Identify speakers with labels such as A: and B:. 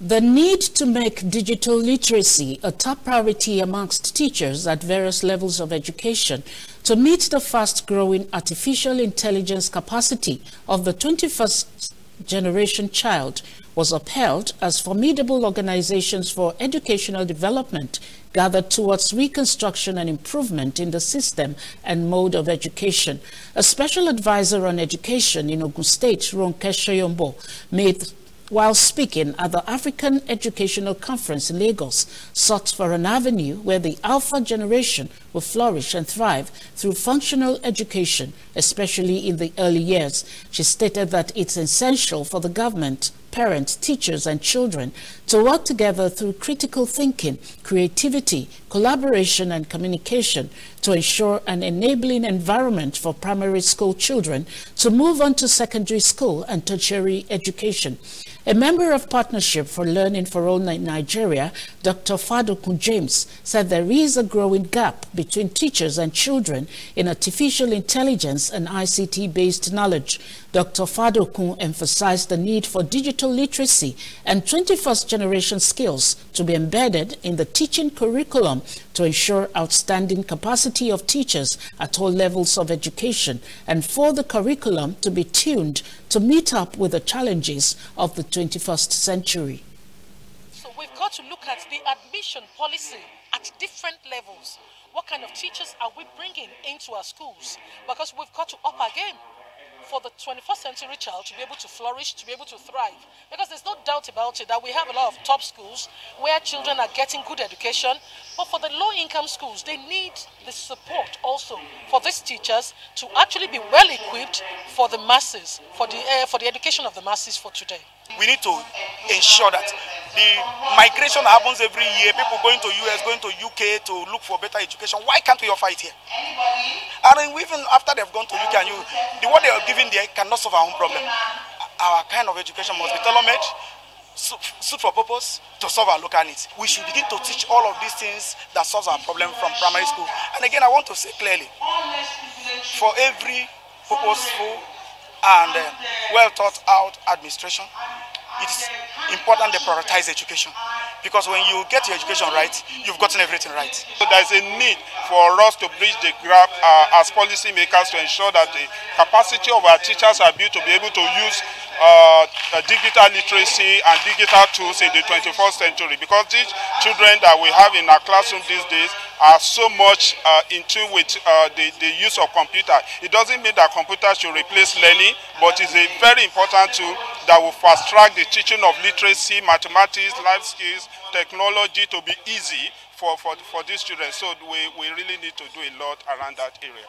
A: The need to make digital literacy a top priority amongst teachers at various levels of education to meet the fast-growing artificial intelligence capacity of the 21st generation child was upheld as formidable organizations for educational development gathered towards reconstruction and improvement in the system and mode of education. A special advisor on education in Ogun State, Ronke Shoyombo, made while speaking at the African Educational Conference in Lagos, sought for an avenue where the alpha generation will flourish and thrive through functional education, especially in the early years. She stated that it's essential for the government, parents, teachers, and children to work together through critical thinking, creativity, collaboration, and communication to ensure an enabling environment for primary school children to move on to secondary school and tertiary education. A member of Partnership for Learning for All in Nigeria, Dr. Fadokun James, said there is a growing gap between teachers and children in artificial intelligence and ICT-based knowledge. Dr. Fadokun emphasized the need for digital literacy and 21st generation skills to be embedded in the teaching curriculum to ensure outstanding capacity of teachers at all levels of education, and for the curriculum to be tuned to meet up with the challenges of the 21st century.
B: So we've got to look at the admission policy at different levels. What kind of teachers are we bringing into our schools? Because we've got to up our game for the 21st century child to be able to flourish, to be able to thrive. Because there's no doubt about it that we have a lot of top schools where children are getting good education, but for the low-income schools, they need the support also for these teachers to actually be well equipped for the masses, for the education of the masses for today.
C: We need to ensure that the migration happens every year, people going to US, going to UK to look for better education. Why can't we offer it here? And then even after they've gone to UK and what they are giving there cannot solve our own problem. Our kind of education must be tailor-made, suit for purpose, to solve our local needs. We should begin to teach all of these things that solves our problem from primary school. And again, I want to say clearly, for every purposeful and well thought out administration, it's important they prioritize education, because when you get your education right, you've gotten everything right.
D: So there's a need for us to bridge the gap as policymakers to ensure that the capacity of our teachers are built to be able to use digital literacy and digital tools in the 21st century, because these children that we have in our classroom these days are so much in tune with the use of computer. It doesn't mean that computers should replace learning, but it's a very important tool that will fast track the teaching of literacy, mathematics, life skills, technology to be easy for these children. So we really need to do a lot around that area.